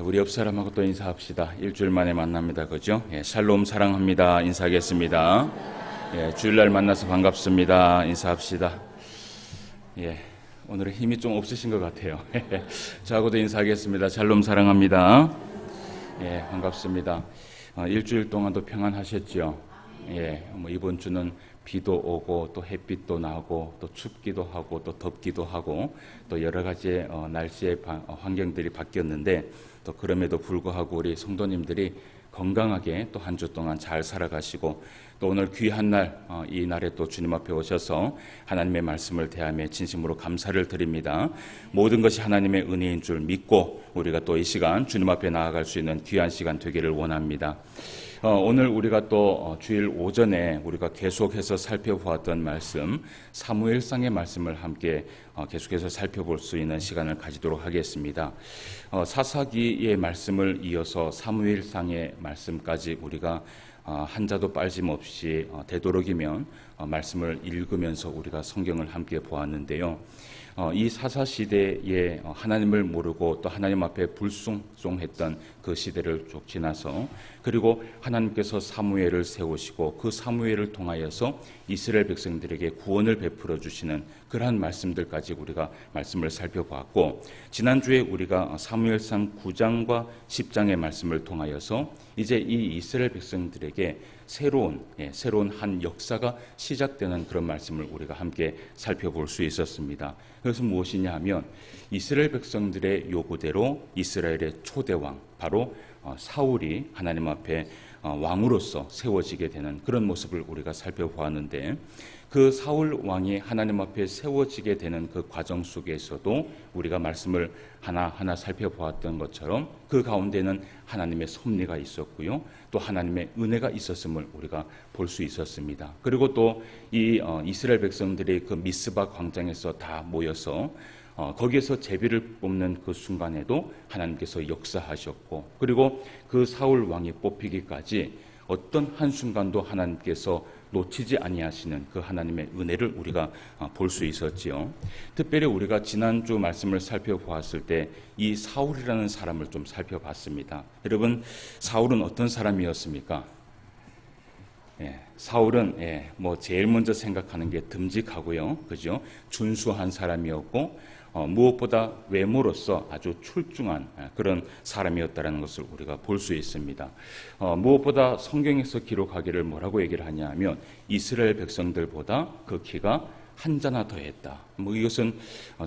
우리 옆 사람하고 또 인사합시다. 일주일 만에 만납니다. 그죠? 샬롬 사랑합니다. 인사하겠습니다. 주일날 만나서 반갑습니다. 인사합시다. 오늘은 힘이 좀 없으신 것 같아요. 저하고도 인사하겠습니다. 샬롬 사랑합니다. 반갑습니다. 일주일 동안도 평안하셨죠? 이번 주는 비도 오고 또 햇빛도 나고 또 춥기도 하고 또 덥기도 하고 또 여러 가지 날씨의 환경들이 바뀌었는데 또 그럼에도 불구하고 우리 성도님들이 건강하게 또 한 주 동안 잘 살아가시고 또 오늘 귀한 날, 이 날에 또 주님 앞에 오셔서 하나님의 말씀을 대하며 진심으로 감사를 드립니다. 모든 것이 하나님의 은혜인 줄 믿고 우리가 또 이 시간 주님 앞에 나아갈 수 있는 귀한 시간 되기를 원합니다. 오늘 우리가 또 주일 오전에 우리가 계속해서 살펴보았던 말씀, 사무엘상의 말씀을 함께 계속해서 살펴볼 수 있는 시간을 가지도록 하겠습니다. 사사기의 말씀을 이어서 사무엘상의 말씀까지 우리가 한자도 빠짐없이 되도록이면 말씀을 읽으면서 우리가 성경을 함께 보았는데요. 이 사사시대에 하나님을 모르고 또 하나님 앞에 불순종했던 그 시대를 쭉 지나서 그리고 하나님께서 사무엘을 세우시고 그 사무엘을 통하여서 이스라엘 백성들에게 구원을 베풀어 주시는 그러한 말씀들까지 우리가 말씀을 살펴보았고, 지난주에 우리가 사무엘상 9장과 10장의 말씀을 통하여서 이제 이 이스라엘 백성들에게 새로운 한 역사가 시작되는 그런 말씀을 우리가 함께 살펴볼 수 있었습니다. 그래서 무엇이냐 하면 이스라엘 백성들의 요구대로 이스라엘의 초대왕 바로 사울이 하나님 앞에 왕으로서 세워지게 되는 그런 모습을 우리가 살펴보았는데, 그 사울 왕이 하나님 앞에 세워지게 되는 그 과정 속에서도 우리가 말씀을 하나하나 살펴보았던 것처럼 그 가운데는 하나님의 섭리가 있었고요, 또 하나님의 은혜가 있었음을 우리가 볼 수 있었습니다. 그리고 또 이 이스라엘 백성들이 그 미스바 광장에서 다 모여서 거기에서 제비를 뽑는 그 순간에도 하나님께서 역사하셨고, 그리고 그 사울 왕이 뽑히기까지 어떤 한순간도 하나님께서 놓치지 아니하시는 그 하나님의 은혜를 우리가 볼 수 있었지요. 특별히 우리가 지난주 말씀을 살펴보았을 때 이 사울이라는 사람을 좀 살펴봤습니다. 여러분, 사울은 어떤 사람이었습니까? 사울은 제일 먼저 생각하는 게 듬직하고요, 그죠? 준수한 사람이었고 무엇보다 외모로서 아주 출중한 그런 사람이었다는 것을 우리가 볼 수 있습니다. 무엇보다 성경에서 기록하기를 뭐라고 얘기를 하냐면 이스라엘 백성들보다 그 키가 한 자나 더했다. 이것은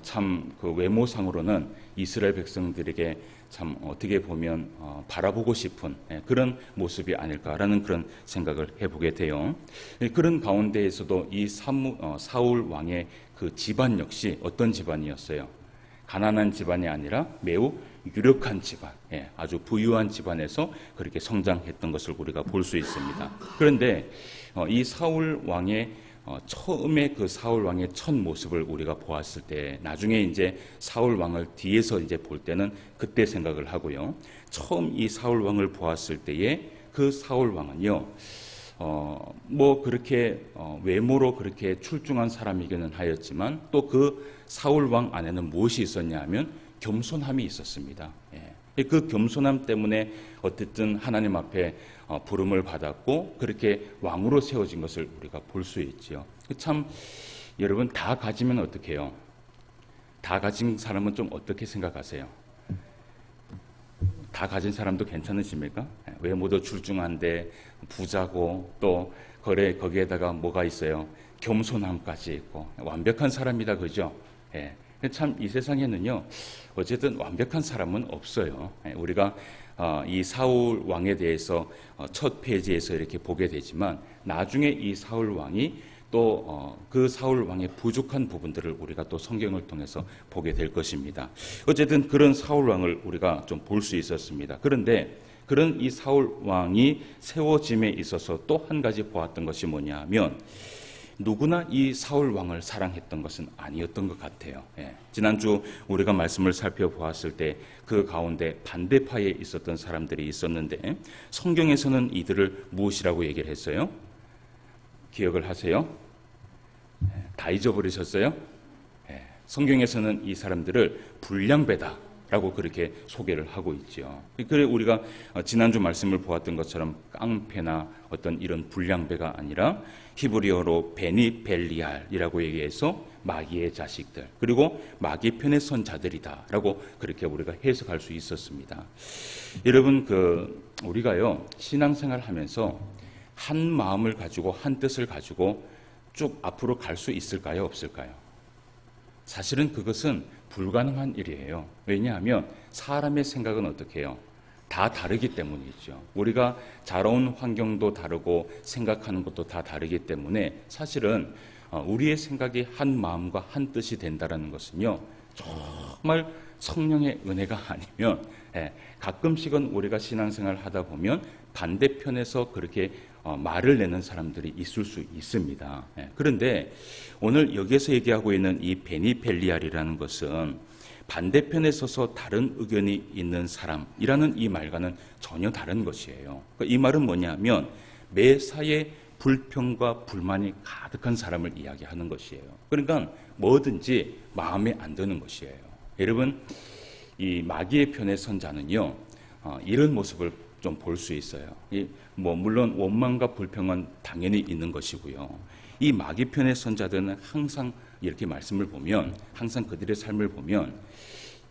참 그 외모상으로는 이스라엘 백성들에게 참 어떻게 보면 바라보고 싶은 그런 모습이 아닐까라는 그런 생각을 해보게 돼요. 그런 가운데에서도 이 사울 왕의 그 집안 역시 어떤 집안이었어요? 가난한 집안이 아니라 매우 유력한 집안, 아주 부유한 집안에서 그렇게 성장했던 것을 우리가 볼 수 있습니다. 그런데 이 사울 왕의 처음에 그 사울 왕의 첫 모습을 우리가 보았을 때, 나중에 이제 사울 왕을 뒤에서 이제 볼 때는 그때 생각을 하고요. 처음 이 사울 왕을 보았을 때에 그 사울 왕은요, 그렇게 외모로 그렇게 출중한 사람이기는 하였지만 또 그 사울 왕 안에는 무엇이 있었냐 하면 겸손함이 있었습니다. 그 겸손함 때문에 어쨌든 하나님 앞에 부름을 받았고 그렇게 왕으로 세워진 것을 우리가 볼 수 있지요. 참 여러분, 다 가지면 어떻게 해요? 다 가진 사람은 좀 어떻게 생각하세요? 다 가진 사람도 괜찮으십니까? 외모도 출중한데 부자고 또 거기에다가 뭐가 있어요? 겸손함까지 있고 완벽한 사람이다, 그죠? 참 이 세상에는요, 어쨌든 완벽한 사람은 없어요. 우리가 이 사울 왕에 대해서 첫 페이지에서 이렇게 보게 되지만 나중에 이 사울 왕이 또 그 사울 왕의 부족한 부분들을 우리가 또 성경을 통해서 보게 될 것입니다. 어쨌든 그런 사울 왕을 우리가 좀 볼 수 있었습니다. 그런데 그런 이 사울 왕이 세워짐에 있어서 또 한 가지 보았던 것이 뭐냐 하면 누구나 이 사울 왕을 사랑했던 것은 아니었던 것 같아요. 지난주 우리가 말씀을 살펴보았을 때 그 가운데 반대파에 있었던 사람들이 있었는데 성경에서는 이들을 무엇이라고 얘기를 했어요? 기억을 하세요? 다 잊어버리셨어요? 성경에서는 이 사람들을 불량배다, 라고 그렇게 소개를 하고 있죠. 그래 우리가 지난주 말씀을 보았던 것처럼 깡패나 어떤 이런 불량배가 아니라 히브리어로 베니벨리알이라고 얘기해서 마귀의 자식들, 그리고 마귀 편에 선 자들이다라고 그렇게 우리가 해석할 수 있었습니다. 여러분 우리가요 신앙생활 하면서 한 마음을 가지고 한 뜻을 가지고 쭉 앞으로 갈 수 있을까요, 없을까요? 사실은 그것은 불가능한 일이에요. 왜냐하면 사람의 생각은 어떻게 해요? 다 다르기 때문이죠. 우리가 자라온 환경도 다르고 생각하는 것도 다 다르기 때문에 사실은 우리의 생각이 한 마음과 한 뜻이 된다는 것은요, 정말 성령의 은혜가 아니면 가끔씩은 우리가 신앙생활을 하다 보면 반대편에서 그렇게 말을 내는 사람들이 있을 수 있습니다. 그런데 오늘 여기에서 얘기하고 있는 이 베니벨리알이라는 것은 반대편에 서서 다른 의견이 있는 사람이라는 이 말과는 전혀 다른 것이에요. 이 말은 뭐냐면 매사에 불평과 불만이 가득한 사람을 이야기하는 것이에요. 그러니까 뭐든지 마음에 안 드는 것이에요. 여러분, 이 마귀의 편에 선 자는요, 이런 모습을 좀 볼 수 있어요. 물론 원망과 불평은 당연히 있는 것이고요. 이 마귀 편에 선 자들은 항상 이렇게 말씀을 보면, 항상 그들의 삶을 보면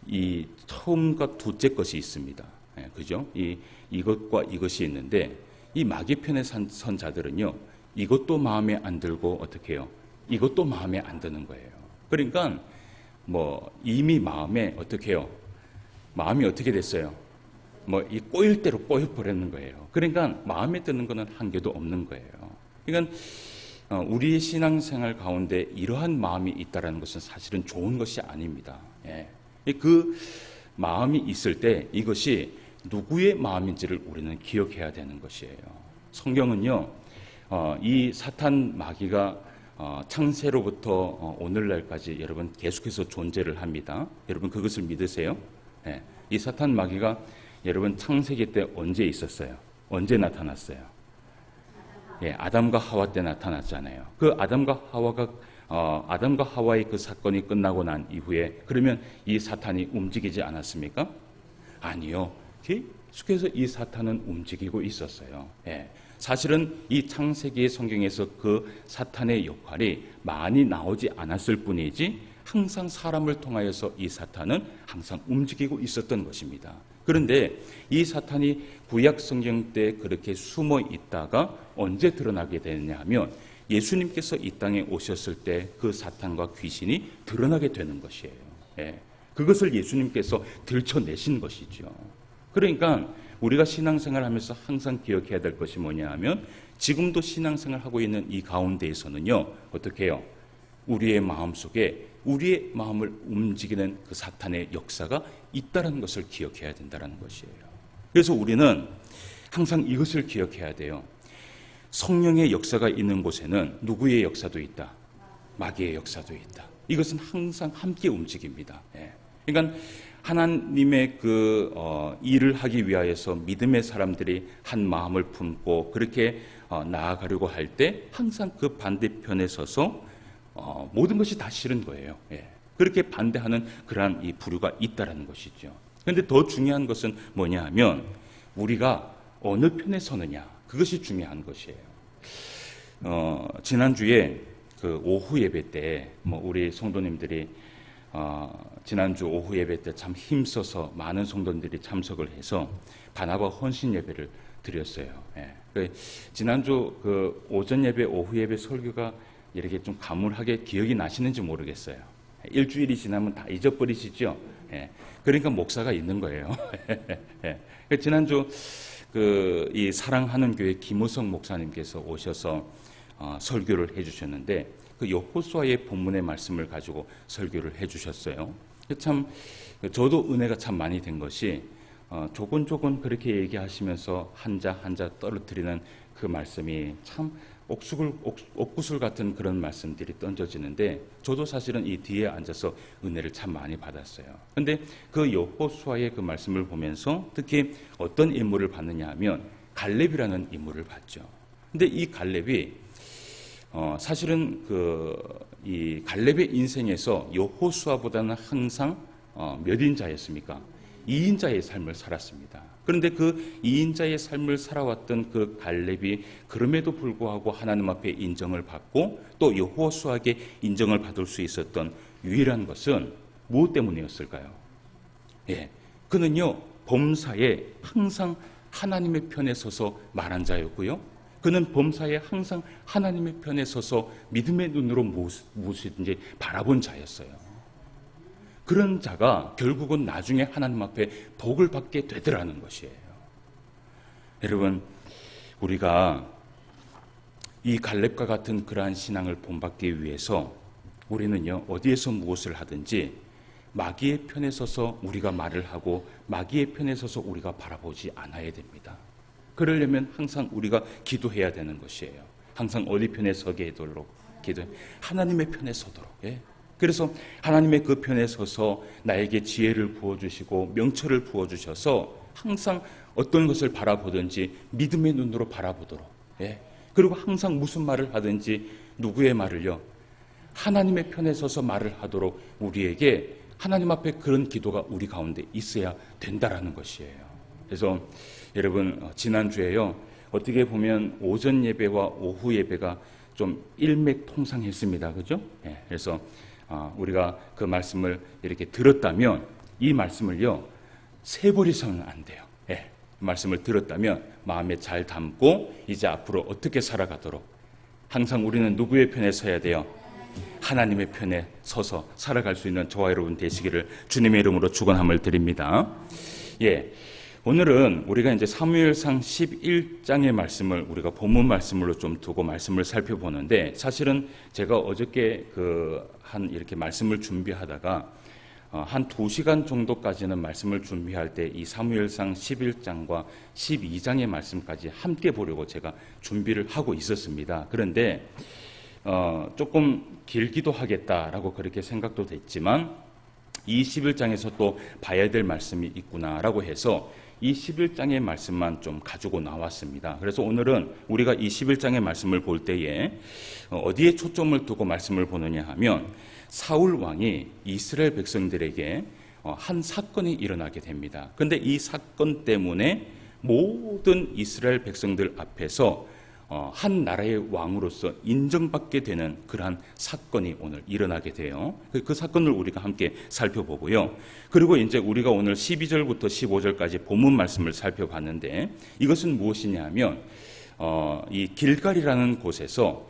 이 처음과 둘째 것이 있습니다. 그죠? 이것과 이것이 있는데 이 마귀 편에 선 자들은요, 이것도 마음에 안 들고 어떻게 해요? 이것도 마음에 안 드는 거예요. 그러니까 이미 마음에 어떻게 해요? 마음이 어떻게 됐어요? 이 꼬일 대로 꼬여버리는 거예요. 그러니까 마음에 드는 것은 한 개도 없는 거예요. 그러니까 우리의 신앙생활 가운데 이러한 마음이 있다는 것은 사실은 좋은 것이 아닙니다. 그 마음이 있을 때 이것이 누구의 마음인지를 우리는 기억해야 되는 것이에요. 성경은요, 이 사탄 마귀가 창세로부터 오늘날까지 여러분 계속해서 존재를 합니다. 여러분 그것을 믿으세요? 이 사탄 마귀가 여러분 창세기 때 언제 있었어요? 언제 나타났어요? 아담과 하와 때 나타났잖아요. 그 아담과 하와의 그 사건이 끝나고 난 이후에 그러면 이 사탄이 움직이지 않았습니까? 아니요. 계속해서 이 사탄은 움직이고 있었어요. 사실은 이 창세기의 성경에서 그 사탄의 역할이 많이 나오지 않았을 뿐이지 항상 사람을 통하여서 이 사탄은 항상 움직이고 있었던 것입니다. 그런데 이 사탄이 구약 성경 때 그렇게 숨어 있다가 언제 드러나게 되느냐 하면 예수님께서 이 땅에 오셨을 때 그 사탄과 귀신이 드러나게 되는 것이에요. 그것을 예수님께서 들춰내신 것이죠. 그러니까 우리가 신앙생활 하면서 항상 기억해야 될 것이 뭐냐 하면 지금도 신앙생활 하고 있는 이 가운데에서는요, 어떻게 해요? 우리의 마음속에 우리의 마음을 움직이는 그 사탄의 역사가 있다는 것을 기억해야 된다는 것이에요. 그래서 우리는 항상 이것을 기억해야 돼요. 성령의 역사가 있는 곳에는 누구의 역사도 있다. 마귀의 역사도 있다. 이것은 항상 함께 움직입니다. 그러니까 하나님의 일을 하기 위하여서 믿음의 사람들이 한 마음을 품고 그렇게 나아가려고 할 때 항상 그 반대편에 서서 모든 것이 다 싫은 거예요. 그렇게 반대하는 그러한 이 부류가 있다라는 것이죠. 그런데 더 중요한 것은 뭐냐 하면 우리가 어느 편에 서느냐, 그것이 중요한 것이에요. 지난주에 그 오후 예배 때 우리 성도님들이 지난주 오후 예배 때 참 힘써서 많은 성도님들이 참석을 해서 바나바 헌신 예배를 드렸어요. 지난주 그 오전 예배, 오후 예배 설교가 이렇게 좀 가물하게 기억이 나시는지 모르겠어요. 일주일이 지나면 다 잊어버리시죠? 그러니까 목사가 있는 거예요. 지난주 이 사랑하는 교회 김우성 목사님께서 오셔서 설교를 해주셨는데 그 여호수아의 본문의 말씀을 가지고 설교를 해주셨어요. 참 저도 은혜가 참 많이 된 것이 조곤조곤 그렇게 얘기하시면서 한자 한자 떨어뜨리는 그 말씀이 참 옥구슬 같은 그런 말씀들이 던져지는데 저도 사실은 이 뒤에 앉아서 은혜를 참 많이 받았어요. 그런데 그 여호수아의 그 말씀을 보면서 특히 어떤 인물을 봤느냐 하면 갈렙이라는 인물을 봤죠. 근데 이 갈렙이 사실은 이 갈렙의 인생에서 여호수아보다는 항상 몇 인자였습니까? 2인자의 삶을 살았습니다. 그런데 그 2인자의 삶을 살아왔던 그 갈렙이 그럼에도 불구하고 하나님 앞에 인정을 받고 또 여호수아에게 인정을 받을 수 있었던 유일한 것은 무엇 때문이었을까요? 그는요, 범사에 항상 하나님의 편에 서서 말한 자였고요. 그는 범사에 항상 하나님의 편에 서서 믿음의 눈으로 무엇이든지 바라본 자였어요. 그런 자가 결국은 나중에 하나님 앞에 복을 받게 되더라는 것이에요. 여러분, 우리가 이 갈렙과 같은 그러한 신앙을 본받기 위해서 우리는요, 어디에서 무엇을 하든지 마귀의 편에 서서 우리가 말을 하고 마귀의 편에 서서 우리가 바라보지 않아야 됩니다. 그러려면 항상 우리가 기도해야 되는 것이에요. 항상 어디 편에 서게 되도록 기도해. 하나님의 편에 서도록. 그래서 하나님의 그 편에 서서 나에게 지혜를 부어주시고 명철을 부어주셔서 항상 어떤 것을 바라보든지 믿음의 눈으로 바라보도록. 그리고 항상 무슨 말을 하든지 누구의 말을요, 하나님의 편에 서서 말을 하도록 우리에게 하나님 앞에 그런 기도가 우리 가운데 있어야 된다라는 것이에요. 그래서 여러분, 지난주에요, 어떻게 보면 오전 예배와 오후 예배가 좀 일맥통상했습니다. 그죠? 그래서 우리가 그 말씀을 이렇게 들었다면 이 말씀을요, 새버리서는 안 돼요. 말씀을 들었다면 마음에 잘 담고 이제 앞으로 어떻게 살아가도록 항상 우리는 누구의 편에 서야 돼요? 하나님의 편에 서서 살아갈 수 있는 저와 여러분 되시기를 주님의 이름으로 축원함을 드립니다. 오늘은 우리가 이제 사무엘상 11장의 말씀을 우리가 본문 말씀으로 좀 두고 말씀을 살펴보는데, 사실은 제가 어저께 이렇게 말씀을 준비하다가 한 2시간 정도까지는 말씀을 준비할 때 이 사무엘상 11장과 12장의 말씀까지 함께 보려고 제가 준비를 하고 있었습니다. 그런데 조금 길기도 하겠다라고 그렇게 생각도 됐지만 이 11장에서 또 봐야 될 말씀이 있구나라고 해서 이 11장의 말씀만 좀 가지고 나왔습니다. 그래서 오늘은 우리가 이 11장의 말씀을 볼 때에 어디에 초점을 두고 말씀을 보느냐 하면 사울 왕이 이스라엘 백성들에게 한 사건이 일어나게 됩니다. 그런데 이 사건 때문에 모든 이스라엘 백성들 앞에서 한 나라의 왕으로서 인정받게 되는 그러한 사건이 오늘 일어나게 돼요. 그 사건을 우리가 함께 살펴보고요. 그리고 이제 우리가 오늘 12절부터 15절까지 본문 말씀을 살펴봤는데, 이것은 무엇이냐 하면 이 길갈이라는 곳에서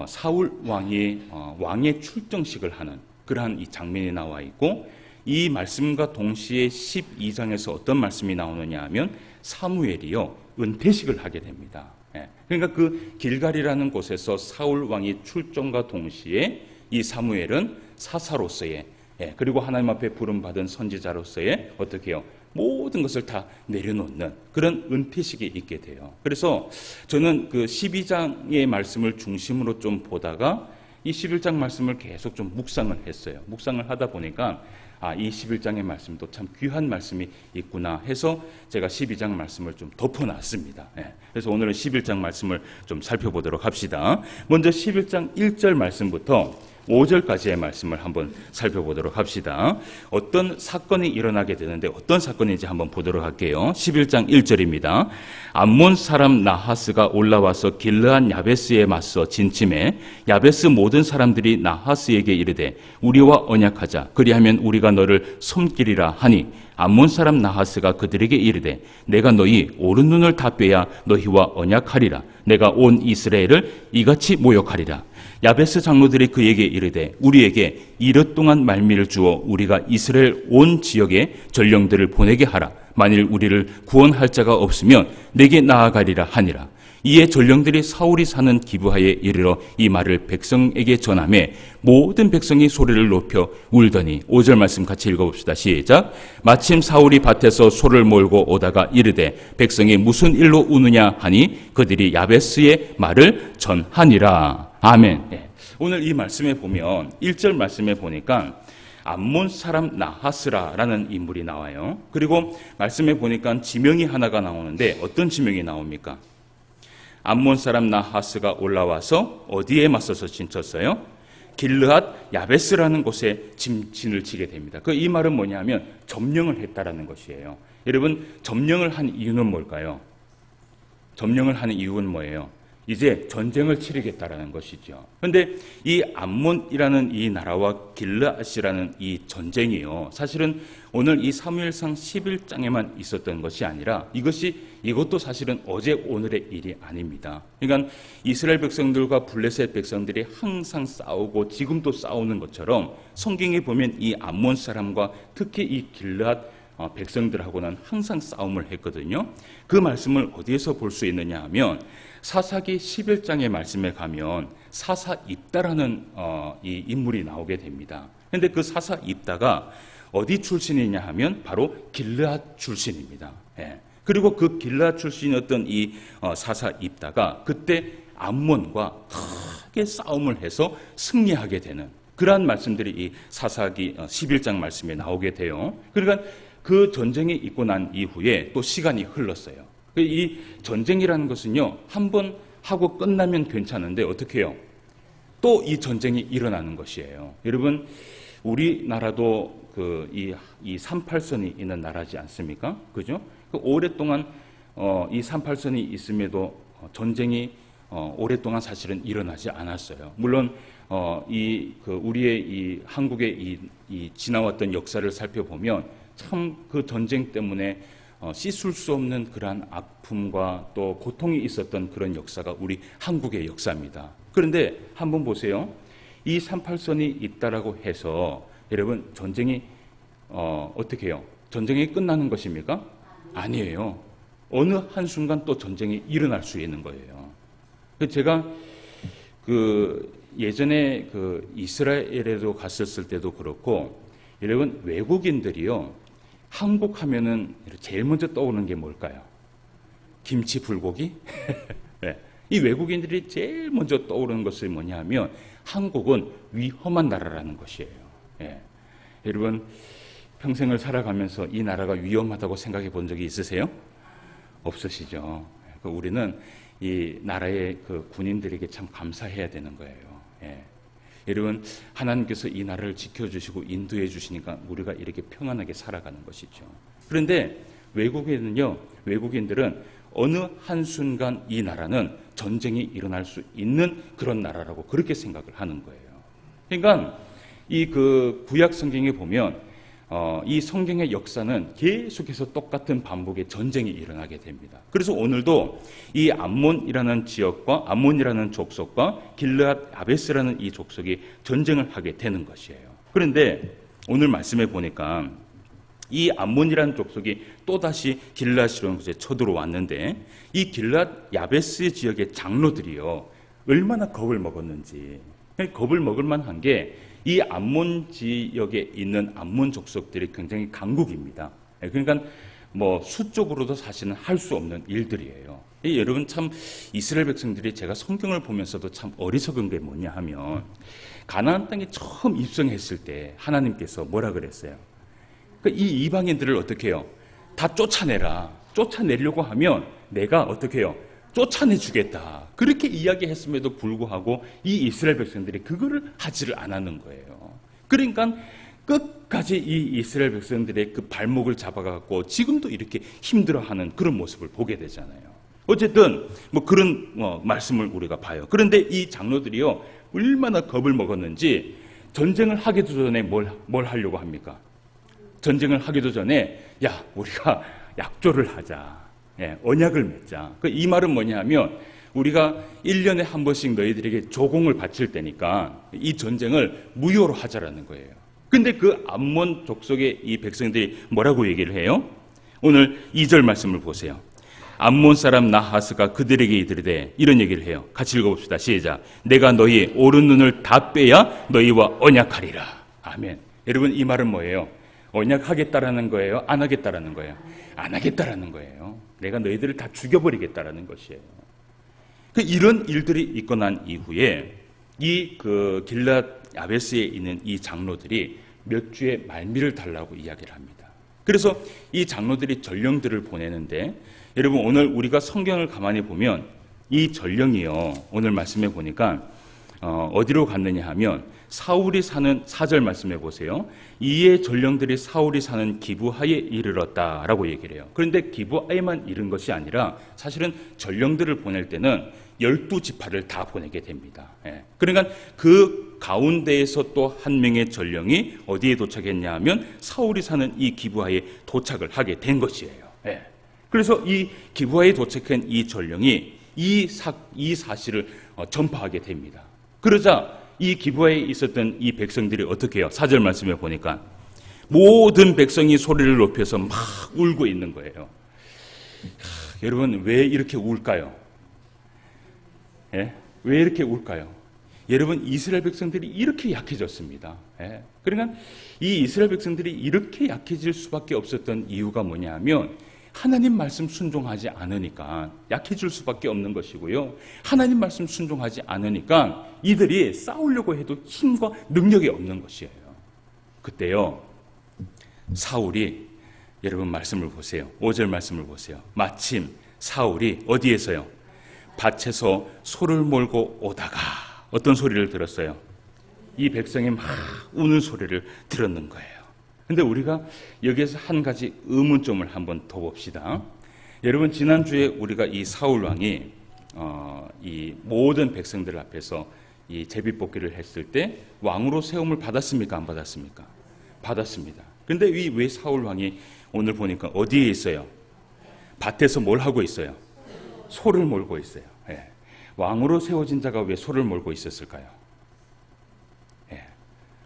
사울 왕이 왕의 출정식을 하는 그러한 이 장면이 나와 있고, 이 말씀과 동시에 12장에서 어떤 말씀이 나오느냐 하면 사무엘이요, 은퇴식을 하게 됩니다. 그러니까 그 길갈이라는 곳에서 사울 왕이 출정과 동시에 이 사무엘은 사사로서의, 그리고 하나님 앞에 부름받은 선지자로서의 어떻게 해요? 모든 것을 다 내려놓는 그런 은퇴식이 있게 돼요. 그래서 저는 그 12장의 말씀을 중심으로 좀 보다가 이 11장 말씀을 계속 좀 묵상을 했어요. 묵상을 하다 보니까 이 11장의 말씀도 참 귀한 말씀이 있구나 해서 제가 12장 말씀을 좀 덮어놨습니다. 그래서 오늘은 11장 말씀을 좀 살펴보도록 합시다. 먼저 11장 1절 말씀부터 5절까지의 말씀을 한번 살펴보도록 합시다. 어떤 사건이 일어나게 되는데 어떤 사건인지 한번 보도록 할게요. 11장 1절입니다. 암몬 사람 나하스가 올라와서 길르한 야베스에 맞서 진침해 야베스 모든 사람들이 나하스에게 이르되 우리와 언약하자. 그리하면 우리가 너를 섬기리라 하니 암몬 사람 나하스가 그들에게 이르되 내가 너희 오른 눈을 다 빼야 너희와 언약하리라. 내가 온 이스라엘을 이같이 모욕하리라. 야베스 장로들이 그에게 이르되 우리에게 이릇 동안 말미를 주어 우리가 이스라엘 온 지역에 전령들을 보내게 하라. 만일 우리를 구원할 자가 없으면 내게 나아가리라 하니라. 이에 전령들이 사울이 사는 기브하에 이르러 이 말을 백성에게 전하매 모든 백성이 소리를 높여 울더니 5절 말씀 같이 읽어봅시다. 시작. 마침 사울이 밭에서 소를 몰고 오다가 이르되 백성이 무슨 일로 우느냐 하니 그들이 야베스의 말을 전하니라. 아멘. 오늘 이 말씀에 보면 1절 말씀에 보니까 암몬 사람 나하스라라는 인물이 나와요. 그리고 말씀에 보니까 지명이 하나가 나오는데 어떤 지명이 나옵니까? 암몬 사람 나하스가 올라와서 어디에 맞서서 진쳤어요? 길르앗 야베스라는 곳에 진을 치게 됩니다. 이 말은 뭐냐면 점령을 했다라는 것이에요. 여러분, 점령을 한 이유는 뭘까요? 점령을 하는 이유는 뭐예요? 이제 전쟁을 치르겠다라는 것이죠. 그런데 이 암몬이라는 이 나라와 길르앗이라는 이 전쟁이요, 사실은 오늘 이 사무엘상 11장에만 있었던 것이 아니라 이것도 사실은 어제 오늘의 일이 아닙니다. 그러니까 이스라엘 백성들과 블레셋 백성들이 항상 싸우고 지금도 싸우는 것처럼 성경에 보면 이 암몬 사람과 특히 이 길르앗 백성들하고는 항상 싸움을 했거든요. 그 말씀을 어디에서 볼 수 있느냐 하면 사사기 11장의 말씀에 가면 사사 입다라는 이 인물이 나오게 됩니다. 그런데 그 사사 입다가 어디 출신이냐 하면 바로 길르앗 출신입니다. 예. 그리고 그 길르앗 출신이었던 이 사사 입다가 그때 암몬과 크게 싸움을 해서 승리하게 되는 그러한 말씀들이 이 사사기 11장 말씀에 나오게 돼요. 그러니까 그 전쟁이 있고 난 이후에 또 시간이 흘렀어요. 이 전쟁이라는 것은요, 한번 하고 끝나면 괜찮은데 어떻게 해요? 또 이 전쟁이 일어나는 것이에요. 여러분, 우리나라도 이 38선이 있는 나라지 않습니까? 그죠? 오랫동안 이 38선이 있음에도 전쟁이 오랫동안 사실은 일어나지 않았어요. 물론 우리의 이 한국의 이 지나왔던 역사를 살펴보면 참 그 전쟁 때문에 씻을 수 없는 그러한 아픔과 또 고통이 있었던 그런 역사가 우리 한국의 역사입니다. 그런데 한번 보세요. 이 38선이 있다라고 해서 여러분, 전쟁이 어떻게 해요? 전쟁이 끝나는 것입니까? 아니에요. 어느 한순간 또 전쟁이 일어날 수 있는 거예요. 제가 예전에 이스라엘에도 갔었을 때도 그렇고, 여러분, 외국인들이요, 한국 하면은 제일 먼저 떠오르는 게 뭘까요? 김치 불고기? 네. 이 외국인들이 제일 먼저 떠오르는 것이 뭐냐 하면 한국은 위험한 나라라는 것이에요. 네. 여러분, 평생을 살아가면서 이 나라가 위험하다고 생각해 본 적이 있으세요? 없으시죠? 우리는 이 나라의 군인들에게 참 감사해야 되는 거예요. 예. 여러분, 하나님께서 이 나라를 지켜주시고 인도해 주시니까 우리가 이렇게 평안하게 살아가는 것이죠. 그런데 외국인들은 어느 한순간 이 나라는 전쟁이 일어날 수 있는 그런 나라라고 그렇게 생각을 하는 거예요. 그러니까 이 구약 성경에 보면 이 성경의 역사는 계속해서 똑같은 반복의 전쟁이 일어나게 됩니다. 그래서 오늘도 이 암몬이라는 지역과 암몬이라는 족속과 길르앗 야베스라는 이 족속이 전쟁을 하게 되는 것이에요. 그런데 오늘 말씀에 보니까 이 암몬이라는 족속이 또다시 길르앗이라는 곳에 쳐들어왔는데 이 길르앗 야베스 지역의 장로들이요, 얼마나 겁을 먹었는지. 겁을 먹을 만한 게 이 암몬 지역에 있는 암몬 족속들이 굉장히 강국입니다. 그러니까 수적으로도 사실은 할 수 없는 일들이에요. 여러분, 참 이스라엘 백성들이 제가 성경을 보면서도 참 어리석은 게 뭐냐 하면 가나안 땅에 처음 입성했을 때 하나님께서 뭐라 그랬어요? 이 이방인들을 어떻게 해요? 다 쫓아내라. 쫓아내려고 하면 내가 어떻게 해요? 쫓아내주겠다. 그렇게 이야기했음에도 불구하고 이 이스라엘 백성들이 그거를 하지를 않았는 거예요. 그러니까 끝까지 이 이스라엘 백성들의 그 발목을 잡아갖고 지금도 이렇게 힘들어하는 그런 모습을 보게 되잖아요. 어쨌든 그런 말씀을 우리가 봐요. 그런데 이 장로들이요, 얼마나 겁을 먹었는지 전쟁을 하기도 전에 뭘 하려고 합니까? 전쟁을 하기도 전에 우리가 약조를 하자. 예, 언약을 맺자. 이 말은 뭐냐면 우리가 1년에 한 번씩 너희들에게 조공을 바칠 때니까 이 전쟁을 무효로 하자라는 거예요. 근데 그 암몬 족속의 이 백성들이 뭐라고 얘기를 해요? 오늘 2절 말씀을 보세요. 암몬 사람 나하스가 그들에게 이르되 이런 얘기를 해요. 같이 읽어봅시다. 시작. 내가 너희 오른 눈을 다 빼야 너희와 언약하리라. 아멘. 여러분, 이 말은 뭐예요? 언약하겠다라는 거예요? 안 하겠다라는 거예요? 안 하겠다라는 거예요. 내가 너희들을 다 죽여버리겠다라는 것이에요. 이런 일들이 있고 난 이후에 이 길르앗 야베스에 있는 이 장로들이 몇 주의 말미를 달라고 이야기를 합니다. 그래서 이 장로들이 전령들을 보내는데, 여러분, 오늘 우리가 성경을 가만히 보면 이 전령이요, 오늘 말씀해 보니까 어디로 갔느냐 하면 사울이 사는 4절 말씀해 보세요. 이에 전령들이 사울이 사는 기브하에 이르렀다라고 얘기를 해요. 그런데 기브하에만 이른 것이 아니라 사실은 전령들을 보낼 때는 12지파를 다 보내게 됩니다. 그러니까 그 가운데에서 또 한 명의 전령이 어디에 도착했냐 하면 사울이 사는 이 기브하에 도착을 하게 된 것이에요. 그래서 이 기브하에 도착한 이 전령이 이 사실을 전파하게 됩니다. 그러자 이 기브하에 있었던 이 백성들이 어떻게 해요? 4절 말씀에 보니까 모든 백성이 소리를 높여서 막 울고 있는 거예요. 여러분, 왜 이렇게 울까요? 왜 이렇게 울까요? 여러분, 이스라엘 백성들이 이렇게 약해졌습니다. 그러니까 이 이스라엘 백성들이 이렇게 약해질 수밖에 없었던 이유가 뭐냐 하면 하나님 말씀 순종하지 않으니까 약해질 수밖에 없는 것이고요. 하나님 말씀 순종하지 않으니까 이들이 싸우려고 해도 힘과 능력이 없는 것이에요. 그때요, 사울이, 여러분 말씀을 보세요. 5절 말씀을 보세요. 마침 사울이 어디에서요? 밭에서 소를 몰고 오다가 어떤 소리를 들었어요? 이 백성이 막 우는 소리를 들었는 거예요. 근데 우리가 여기에서 한 가지 의문점을 한번 더 봅시다. 여러분, 지난주에 우리가 이 사울 왕이 이 모든 백성들 앞에서 이 제비뽑기를 했을 때 왕으로 세움을 받았습니까? 안 받았습니까? 받았습니다. 근데 왜 사울 왕이 오늘 보니까 어디에 있어요? 밭에서 뭘 하고 있어요? 소를 몰고 있어요. 왕으로 세워진 자가 왜 소를 몰고 있었을까요?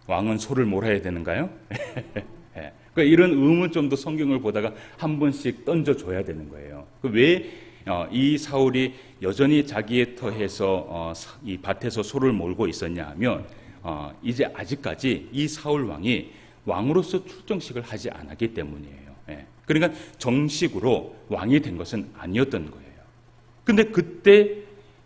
왕은 소를 몰아야 되는가요? 그러니까 이런 의문점도 성경을 보다가 한 번씩 던져줘야 되는 거예요. 왜 이 사울이 여전히 자기의 터에서 이 밭에서 소를 몰고 있었냐 하면 이제 아직까지 이 사울 왕이 왕으로서 출정식을 하지 않았기 때문이에요. 그러니까 정식으로 왕이 된 것은 아니었던 거예요. 근데 그때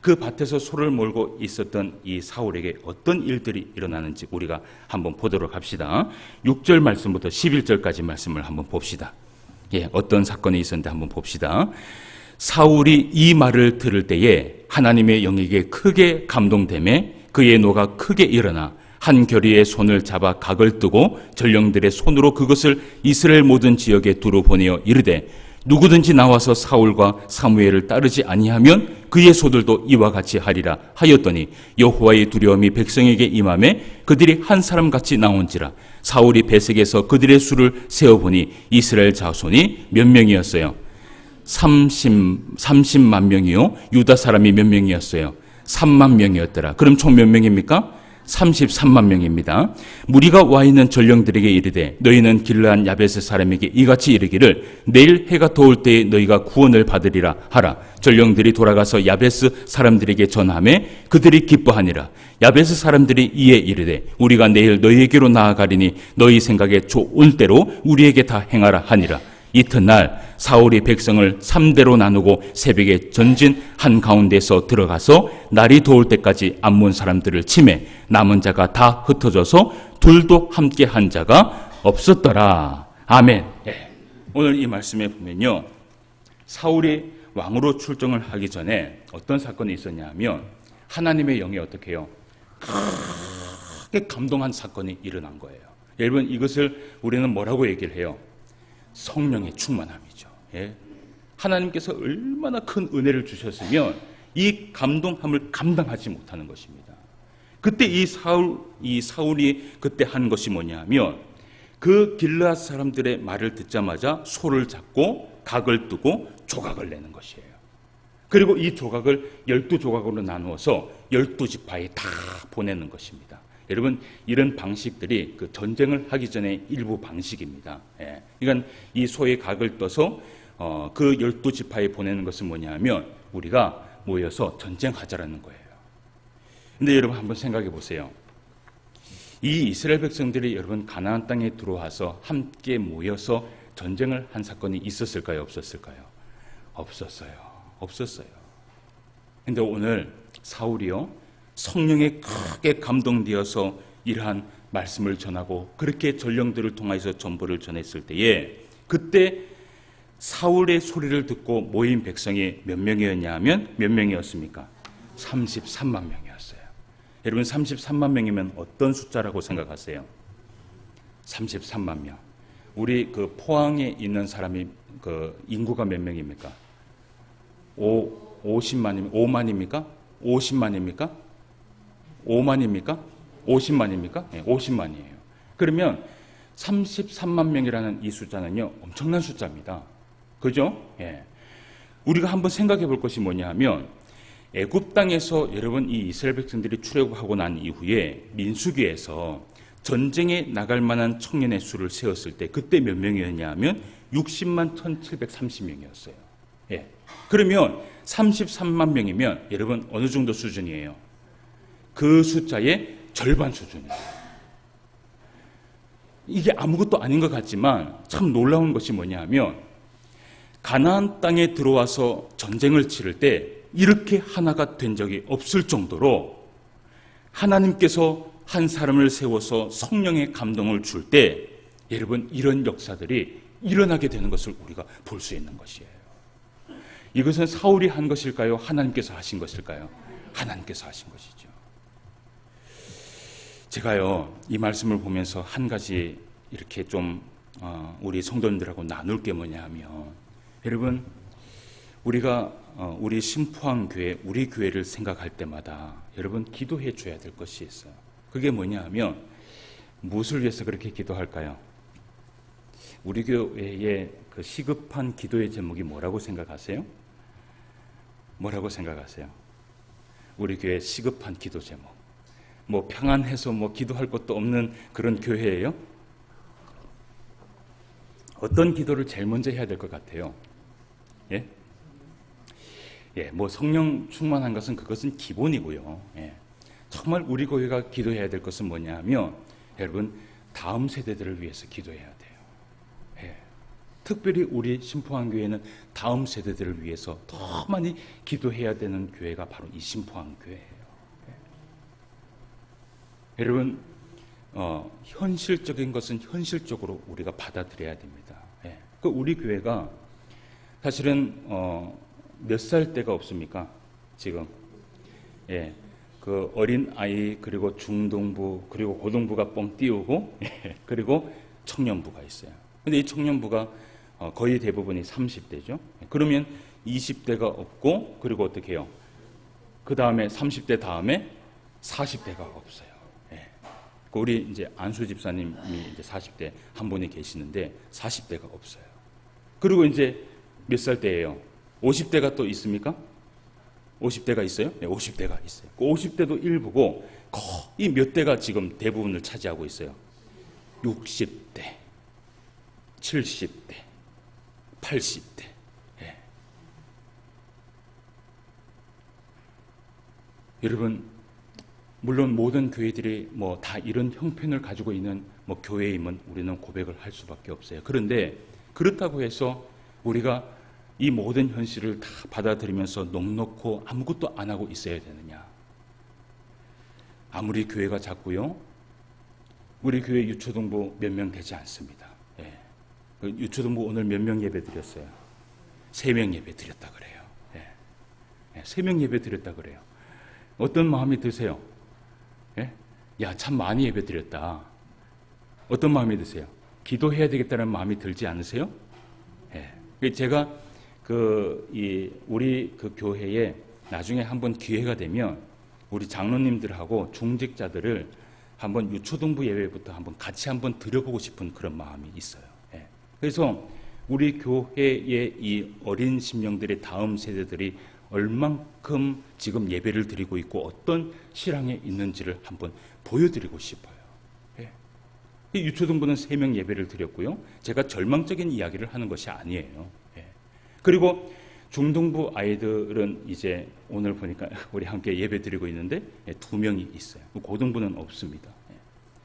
그 밭에서 소를 몰고 있었던 이 사울에게 어떤 일들이 일어나는지 우리가 한번 보도록 합시다. 6절 말씀부터 11절까지 말씀을 한번 봅시다. 어떤 사건이 있었는데 한번 봅시다. 사울이 이 말을 들을 때에 하나님의 영에게 크게 감동되매 그의 노가 크게 일어나 한 결의의 손을 잡아 각을 뜨고 전령들의 손으로 그것을 이스라엘 모든 지역에 두루 보내어 이르되 누구든지 나와서 사울과 사무엘을 따르지 아니하면 그의 소들도 이와 같이 하리라 하였더니 여호와의 두려움이 백성에게 임하매 그들이 한 사람같이 나온지라. 사울이 베색에서 그들의 수를 세어보니 이스라엘 자손이 몇 명이었어요? 30만 명이요. 유다 사람이 몇 명이었어요? 3만 명이었더라. 그럼 총 몇 명입니까? 33만 명입니다. 무리가 와 있는 전령들에게 이르되 너희는 길르한 야베스 사람에게 이같이 이르기를 내일 해가 더울 때에 너희가 구원을 받으리라 하라. 전령들이 돌아가서 야베스 사람들에게 전하매 그들이 기뻐하니라. 야베스 사람들이 이에 이르되 우리가 내일 너희에게로 나아가리니 너희 생각에 좋은 대로 우리에게 다 행하라 하니라. 이튿날 사울이 백성을 3대로 나누고 새벽에 전진 한가운데서 들어가서 날이 더울 때까지 암몬 사람들을 치매 남은 자가 다 흩어져서 둘도 함께 한 자가 없었더라. 아멘. 오늘 이 말씀에 보면요, 사울이 왕으로 출정을 하기 전에 어떤 사건이 있었냐 하면 하나님의 영이 어떻게 해요? 크게 감동한 사건이 일어난 거예요. 여러분, 이것을 우리는 뭐라고 얘기를 해요? 성령의 충만함이죠. 하나님께서 얼마나 큰 은혜를 주셨으면 이 감동함을 감당하지 못하는 것입니다. 그때 이 사울이 그때 한 것이 뭐냐면 그 길르앗 사람들의 말을 듣자마자 소를 잡고 각을 뜨고 조각을 내는 것이에요. 그리고 이 조각을 12조각으로 나누어서 12지파에 다 보내는 것입니다. 여러분, 이런 방식들이 그 전쟁을 하기 전에 일부 방식입니다. 그러니까 이 소의 각을 떠서 그 12지파에 보내는 것은 뭐냐면 우리가 모여서 전쟁하자라는 거예요. 근데 여러분 한번 생각해 보세요. 이 이스라엘 백성들이 여러분 가나안 땅에 들어와서 함께 모여서 전쟁을 한 사건이 있었을까요? 없었을까요? 없었어요. 근데 오늘 사울이요, 성령에 크게 감동되어서 이러한 말씀을 전하고 그렇게 전령들을 통해서 전보를 전했을 때에 그때 사울의 소리를 듣고 모인 백성이 몇 명이었냐 하면 몇 명이었습니까? 33만 명이었어요. 여러분 33만 명이면 어떤 숫자라고 생각하세요? 33만 명. 우리 그 포항에 있는 사람이 그 인구가 몇 명입니까? 50만입니까? 5만입니까? 50만입니까? 5만입니까? 50만입니까? 네, 50만이에요. 그러면 33만 명이라는 이 숫자는요, 엄청난 숫자입니다. 그죠? 예. 우리가 한번 생각해 볼 것이 뭐냐 하면, 애굽 땅에서 여러분 이 이스라엘 백성들이 출애굽하고 난 이후에 민수기에서 전쟁에 나갈 만한 청년의 수를 세웠을 때 그때 몇 명이었냐 하면 60만 1730명이었어요. 예. 그러면 33만 명이면 여러분 어느 정도 수준이에요? 그 숫자의 절반 수준이에요. 이게 아무것도 아닌 것 같지만 참 놀라운 것이 뭐냐 하면 가나안 땅에 들어와서 전쟁을 치를 때 이렇게 하나가 된 적이 없을 정도로 하나님께서 한 사람을 세워서 성령의 감동을 줄 때 여러분 이런 역사들이 일어나게 되는 것을 우리가 볼 수 있는 것이에요. 이것은 사울이 한 것일까요? 하나님께서 하신 것일까요? 하나님께서 하신 것이죠. 제가요 이 말씀을 보면서 한 가지 이렇게 좀 우리 성도님들하고 나눌 게 뭐냐 하면 여러분 우리가 우리 신포항교회 우리 교회를 생각할 때마다 여러분 기도해 줘야 될 것이 있어요. 그게 뭐냐 하면 무엇을 위해서 그렇게 기도할까요? 우리 교회의 그 시급한 기도의 제목이 뭐라고 생각하세요? 뭐라고 생각하세요? 우리 교회 시급한 기도 제목. 뭐 평안해서 뭐 기도할 것도 없는 그런 교회예요? 어떤 기도를 제일 먼저 해야 될 것 같아요? 예? 예, 뭐 성령 충만한 것은 그것은 기본이고요. 예. 정말 우리 교회가 기도해야 될 것은 뭐냐 하면 여러분 다음 세대들을 위해서 기도해야 돼요. 예. 특별히 우리 신포항교회는 다음 세대들을 위해서 더 많이 기도해야 되는 교회가 바로 이 신포항교회예요. 예. 여러분 현실적인 것은 현실적으로 우리가 받아들여야 됩니다. 예. 그 우리 교회가 사실은 몇 살 때가 없습니까? 지금 예. 그 어린 아이 그리고 중동부 그리고 고등부가 뻥 띄우고 그리고 청년부가 있어요. 근데 이 청년부가 거의 대부분이 30대죠. 그러면 20대가 없고 그리고 어떻게 해요? 그 다음에 30대 다음에 40대가 없어요. 예. 우리 이제 안수 집사님이 이제 40대 한 분이 계시는데 40대가 없어요. 그리고 이제 몇 살 때예요? 50대가 또 있습니까? 50대가 있어요? 네, 50대가 있어요. 그 50대도 일부고 거의 몇 대가 지금 대부분을 차지하고 있어요. 60대, 70대, 80대. 예. 여러분, 물론 모든 교회들이 뭐 다 이런 형편을 가지고 있는 뭐 교회임은 우리는 고백을 할 수밖에 없어요. 그런데 그렇다고 해서 우리가 이 모든 현실을 다 받아들이면서 넋놓고 아무것도 안 하고 있어야 되느냐? 아무리 교회가 작고요, 우리 교회 유초동부 몇 명 되지 않습니다. 예. 유초동부 오늘 몇 명 예배 드렸어요? 3명 예배 드렸다 그래요. 예. 3명 예배 드렸다 그래요. 어떤 마음이 드세요? 예? 야, 참 많이 예배 드렸다. 어떤 마음이 드세요? 기도해야 되겠다는 마음이 들지 않으세요? 예. 제가 우리 그 교회에 나중에 한번 기회가 되면 우리 장로님들하고 중직자들을 한번 유초동부 예배부터 한번 같이 한번 드려보고 싶은 그런 마음이 있어요. 예. 그래서 우리 교회의 이 어린 심령들의 다음 세대들이 얼만큼 지금 예배를 드리고 있고 어떤 실황에 있는지를 한번 보여드리고 싶어요. 예. 유초동부는 3명 예배를 드렸고요. 제가 절망적인 이야기를 하는 것이 아니에요. 그리고 중동부 아이들은 이제 오늘 보니까 우리 함께 예배 드리고 있는데 2명이 있어요. 고등부는 없습니다.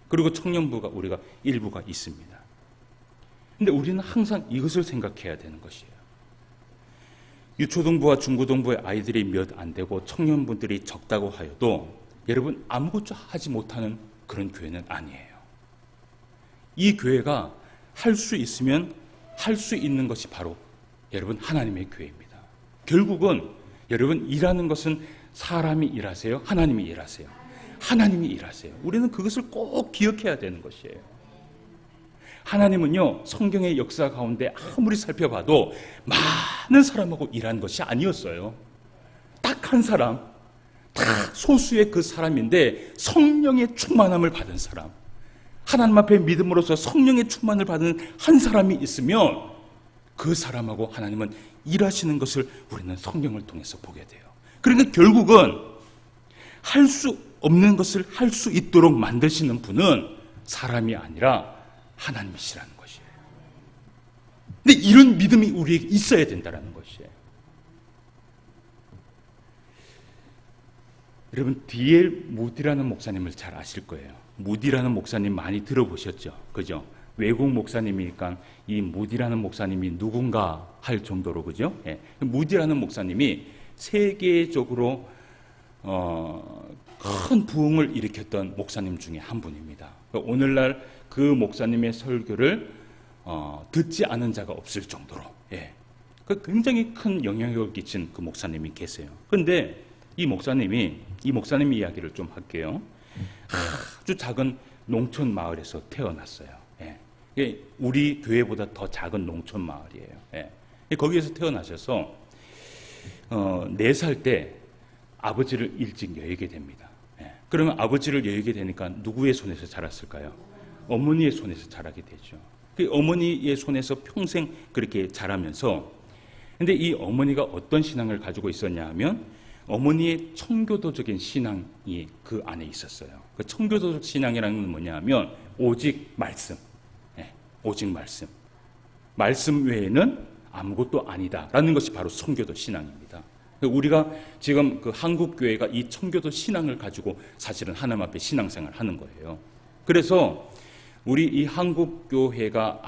그리고 청년부가 우리가 일부가 있습니다. 근데 우리는 항상 이것을 생각해야 되는 것이에요. 유초등부와 중고등부의 아이들이 몇 안 되고 청년분들이 적다고 하여도 여러분 아무것도 하지 못하는 그런 교회는 아니에요. 이 교회가 할 수 있으면 할 수 있는 것이 바로 여러분 하나님의 교회입니다. 결국은 여러분 일하는 것은 사람이 일하세요? 하나님이 일하세요? 하나님이 일하세요. 우리는 그것을 꼭 기억해야 되는 것이에요. 하나님은요, 성경의 역사 가운데 아무리 살펴봐도 많은 사람하고 일한 것이 아니었어요. 딱 한 사람, 딱 소수의 그 사람인데 성령의 충만함을 받은 사람, 하나님 앞에 믿음으로써 성령의 충만을 받은 한 사람이 있으면 그 사람하고 하나님은 일하시는 것을 우리는 성경을 통해서 보게 돼요. 그러니까 결국은 할 수 없는 것을 할 수 있도록 만드시는 분은 사람이 아니라 하나님이시라는 것이에요. 근데 이런 믿음이 우리에게 있어야 된다는 것이에요. 여러분, D.L. 무디라는 목사님을 잘 아실 거예요. 무디라는 목사님 많이 들어보셨죠? 그죠? 외국 목사님이니까 이 무디라는 목사님이 누군가 할 정도로, 그죠? 예. 무디라는 목사님이 세계적으로 큰 부흥을 일으켰던 목사님 중에 한 분입니다. 오늘날 그 목사님의 설교를 듣지 않은 자가 없을 정도로, 예. 굉장히 큰 영향력을 끼친 그 목사님이 계세요. 그런데 이 목사님이 이야기를 좀 할게요. 아주 작은 농촌 마을에서 태어났어요. 예. 우리 교회보다 더 작은 농촌 마을이에요. 예. 거기에서 태어나셔서 4살 때 아버지를 일찍 여의게 됩니다. 예. 그러면 아버지를 여의게 되니까 누구의 손에서 자랐을까요? 어머니의 손에서 자라게 되죠. 그 어머니의 손에서 평생 그렇게 자라면서, 근데 이 어머니가 어떤 신앙을 가지고 있었냐 하면 어머니의 청교도적인 신앙이 그 안에 있었어요. 그 청교도적 신앙이라는 건 뭐냐 하면 오직 말씀, 오직 말씀, 말씀 외에는 아무것도 아니다라는 것이 바로 청교도 신앙입니다. 우리가 지금 그 한국 교회가 이 청교도 신앙을 가지고 사실은 하나님 앞에 신앙생활을 하는 거예요. 그래서 우리 이 한국 교회가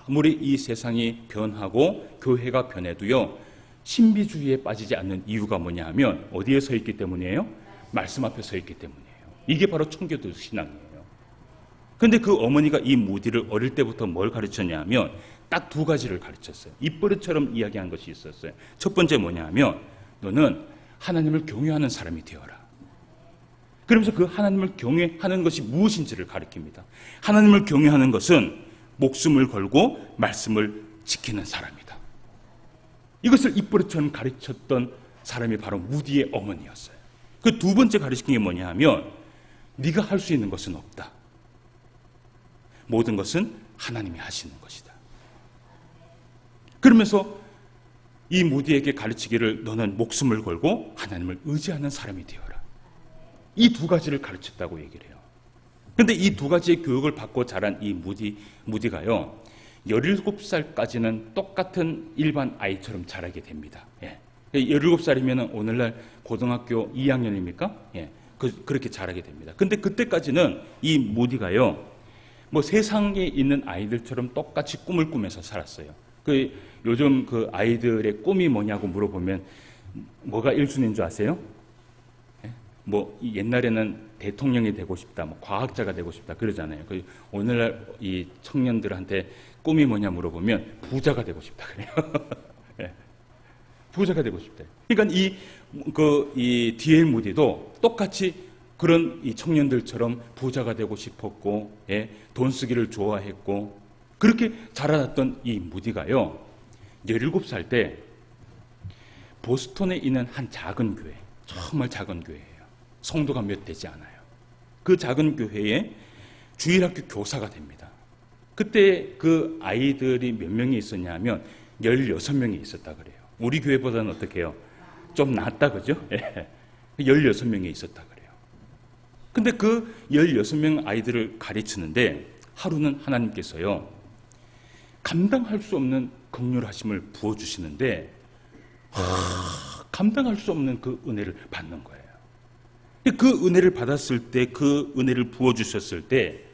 아무리 이 세상이 변하고 교회가 변해도요, 신비주의에 빠지지 않는 이유가 뭐냐 하면 어디에 서 있기 때문이에요? 말씀 앞에 서 있기 때문이에요. 이게 바로 청교도 신앙이에요. 그런데 그 어머니가 이 무디를 어릴 때부터 뭘 가르쳤냐 하면 딱 2가지를 가르쳤어요. 입버릇처럼 이야기한 것이 있었어요. 첫 번째 뭐냐 하면 너는 하나님을 경외하는 사람이 되어라. 그러면서 그 하나님을 경외하는 것이 무엇인지를 가르칩니다. 하나님을 경외하는 것은 목숨을 걸고 말씀을 지키는 사람이다. 이것을 입버릇처럼 가르쳤던 사람이 바로 무디의 어머니였어요. 그 2번째 가르친 게 뭐냐 하면 네가 할 수 있는 것은 없다. 모든 것은 하나님이 하시는 것이다. 그러면서 이 무디에게 가르치기를 너는 목숨을 걸고 하나님을 의지하는 사람이 되어라. 이 2가지를 가르쳤다고 얘기를 해요. 그런데 이 2가지의 교육을 받고 자란 이 무디가요, 17살까지는 똑같은 일반 아이처럼 자라게 됩니다. 예. 17살이면 오늘날 고등학교 2학년입니까? 예. 그렇게 자라게 됩니다. 근데 그때까지는 이 무디가요, 뭐 세상에 있는 아이들처럼 똑같이 꿈을 꾸면서 살았어요. 요즘 그 아이들의 꿈이 뭐냐고 물어보면 뭐가 1순위인 줄 아세요? 예? 뭐 옛날에는 대통령이 되고 싶다, 뭐 과학자가 되고 싶다 그러잖아요. 오늘날 이 청년들한테 꿈이 뭐냐 물어보면 부자가 되고 싶다 그래요. 예. 부자가 되고 싶다. 그러니까 이 D.L. 무디도 똑같이 그런 이 청년들처럼 부자가 되고 싶었고, 예, 돈 쓰기를 좋아했고, 그렇게 자라났던 이 무디가요, 17살 때 보스턴에 있는 한 작은 교회, 정말 작은 교회예요. 성도가 몇 되지 않아요. 그 작은 교회에 주일학교 교사가 됩니다. 그때 그 아이들이 몇 명이 있었냐 하면 16명이 있었다 그래요. 우리 교회보다는 어떻게 해요? 좀 낫다, 그죠? 16명이 있었다 그래요. 근데 그 16명 아이들을 가르치는데 하루는 하나님께서요, 감당할 수 없는 긍휼하심을 부어주시는데 감당할 수 없는 그 은혜를 받는 거예요. 그 은혜를 받았을 때, 그 은혜를 부어주셨을 때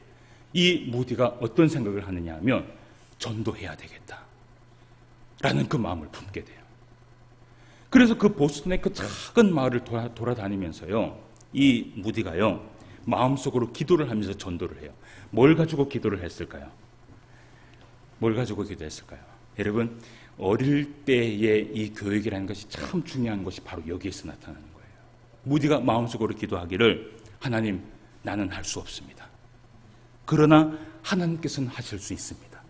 이 무디가 어떤 생각을 하느냐 하면 전도해야 되겠다 라는 그 마음을 품게 돼요. 그래서 그 보스턴의 그 작은 마을을 돌아다니면서요, 이 무디가요, 마음속으로 기도를 하면서 전도를 해요. 뭘 가지고 기도를 했을까요? 뭘 가지고 기도했을까요? 여러분, 어릴 때의 이 교육이라는 것이 참 중요한 것이 바로 여기에서 나타나는 거예요. 무디가 마음속으로 기도하기를 하나님, 나는 할 수 없습니다. 그러나 하나님께서는 하실 수 있습니다.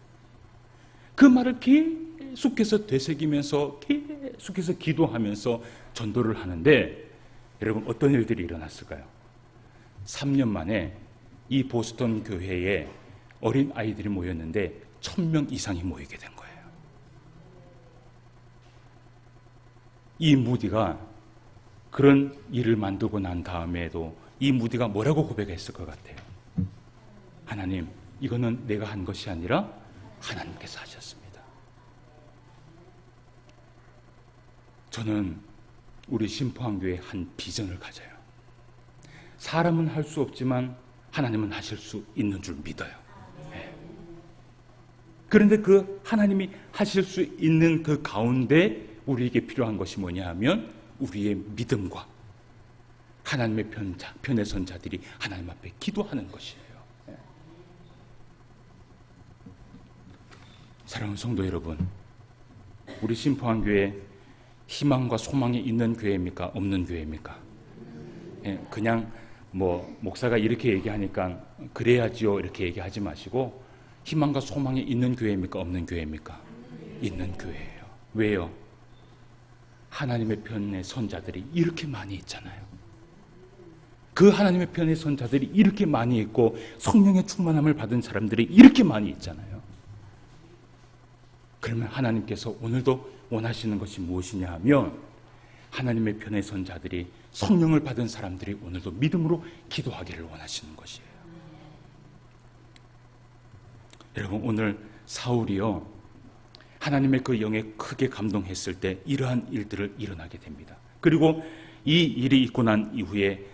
그 말을 계속해서 되새기면서 계속해서 기도하면서 전도를 하는데, 여러분 어떤 일들이 일어났을까요? 3년 만에 이 보스턴 교회에 어린 아이들이 모였는데 1000명 이상이 모이게 된 거예요. 이 무디가 그런 일을 만들고 난 다음에도 이 무디가 뭐라고 고백했을 것 같아요? 하나님, 이거는 내가 한 것이 아니라 하나님께서 하셨습니다. 저는 우리 신포한교회에 한 비전을 가져요. 사람은 할 수 없지만 하나님은 하실 수 있는 줄 믿어요. 네. 그런데 그 하나님이 하실 수 있는 그 가운데 우리에게 필요한 것이 뭐냐 하면 우리의 믿음과 하나님의 편에 선 자들이 하나님 앞에 기도하는 것이에요. 네. 사랑하는 성도 여러분, 우리 신포한교회 희망과 소망이 있는 교회입니까? 없는 교회입니까? 예, 그냥 목사가 이렇게 얘기하니까 그래야지요 이렇게 얘기하지 마시고, 희망과 소망이 있는 교회입니까? 없는 교회입니까? 있는 교회예요. 왜요? 하나님의 편에 선 자들이 이렇게 많이 있잖아요. 그 하나님의 편에 선 자들이 이렇게 많이 있고 성령의 충만함을 받은 사람들이 이렇게 많이 있잖아요. 그러면 하나님께서 오늘도 원하시는 것이 무엇이냐 하면, 하나님의 편에 선 자들이, 성령을 받은 사람들이 오늘도 믿음으로 기도하기를 원하시는 것이에요. 여러분, 오늘 사울이요, 하나님의 그 영에 크게 감동했을 때 이러한 일들을 일어나게 됩니다. 그리고 이 일이 있고 난 이후에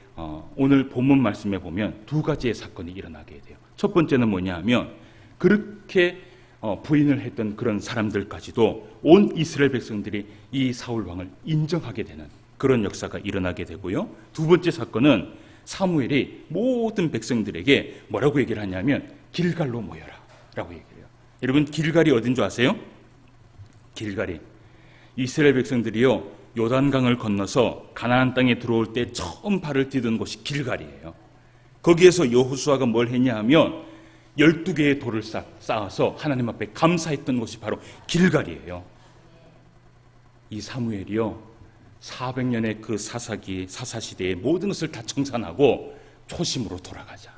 오늘 본문 말씀에 보면 두 가지의 사건이 일어나게 돼요. 첫 번째는 뭐냐 하면, 그렇게 부인을 했던 그런 사람들까지도 온 이스라엘 백성들이 이 사울 왕을 인정하게 되는 그런 역사가 일어나게 되고요. 두 번째 사건은 사무엘이 모든 백성들에게 뭐라고 얘기를 하냐면 길갈로 모여라 라고 얘기를 해요. 여러분, 길갈이 어딘 줄 아세요? 길갈이 이스라엘 백성들이요, 요단강을 건너서 가나안 땅에 들어올 때 처음 발을 디딘 곳이 길갈이에요. 거기에서 여호수아가 뭘 했냐 하면 12개의 돌을 쌓아서 하나님 앞에 감사했던 곳이 바로 길갈이에요. 이 사무엘이요, 400년의 그 사사시대의 모든 것을 다 청산하고 초심으로 돌아가자.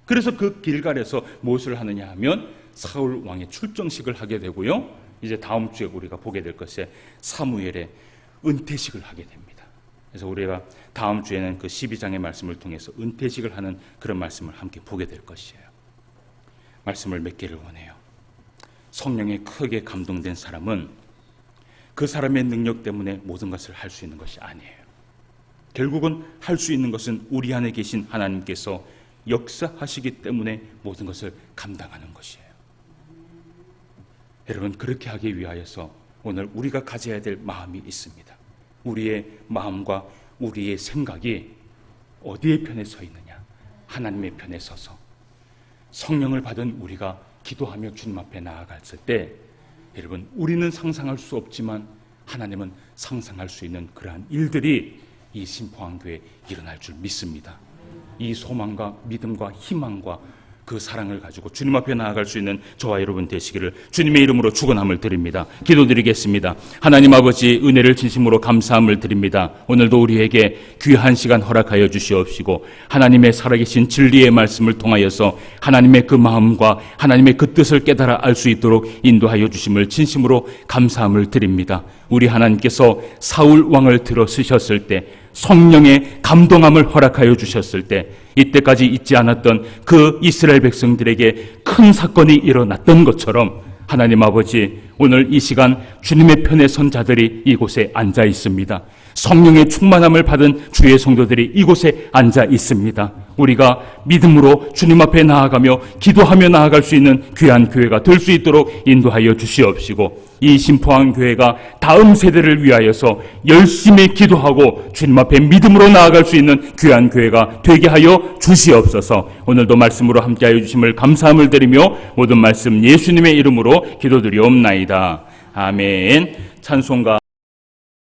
그래서 그 길갈에서 무엇을 하느냐 하면 사울 왕의 출정식을 하게 되고요. 이제 다음 주에 우리가 보게 될 것이 사무엘의 은퇴식을 하게 됩니다. 그래서 우리가 다음 주에는 그 12장의 말씀을 통해서 은퇴식을 하는 그런 말씀을 함께 보게 될 것이에요. 말씀을 맺기를 원해요. 성령에 크게 감동된 사람은 그 사람의 능력 때문에 모든 것을 할 수 있는 것이 아니에요. 결국은 할 수 있는 것은 우리 안에 계신 하나님께서 역사하시기 때문에 모든 것을 감당하는 것이에요. 여러분, 그렇게 하기 위하여서 오늘 우리가 가져야 될 마음이 있습니다. 우리의 마음과 우리의 생각이 어디의 편에 서 있느냐? 하나님의 편에 서서 성령을 받은 우리가 기도하며 주님 앞에 나아갔을 때, 여러분, 우리는 상상할 수 없지만 하나님은 상상할 수 있는 그러한 일들이 이 신포한교회에 일어날 줄 믿습니다. 이 소망과 믿음과 희망과 그 사랑을 가지고 주님 앞에 나아갈 수 있는 저와 여러분 되시기를 주님의 이름으로 축원함을 드립니다. 기도드리겠습니다. 하나님 아버지, 은혜를 진심으로 감사함을 드립니다. 오늘도 우리에게 귀한 시간 허락하여 주시옵시고, 하나님의 살아계신 진리의 말씀을 통하여서 하나님의 그 마음과 하나님의 그 뜻을 깨달아 알 수 있도록 인도하여 주심을 진심으로 감사함을 드립니다. 우리 하나님께서 사울 왕을 들어 쓰셨을 때, 성령의 감동함을 허락하여 주셨을 때, 이때까지 있지 않았던 그 이스라엘 백성들에게 큰 사건이 일어났던 것처럼 하나님 아버지, 오늘 이 시간 주님의 편에 선 자들이 이곳에 앉아 있습니다. 성령의 충만함을 받은 주의 성도들이 이곳에 앉아 있습니다. 우리가 믿음으로 주님 앞에 나아가며 기도하며 나아갈 수 있는 귀한 교회가 될 수 있도록 인도하여 주시옵시고, 이 신포한교회가 다음 세대를 위하여서 열심히 기도하고 주님 앞에 믿음으로 나아갈 수 있는 귀한 교회가 되게 하여 주시옵소서. 오늘도 말씀으로 함께하여 주심을 감사함을 드리며 모든 말씀 예수님의 이름으로 기도드리옵나이다. 아멘. 찬송가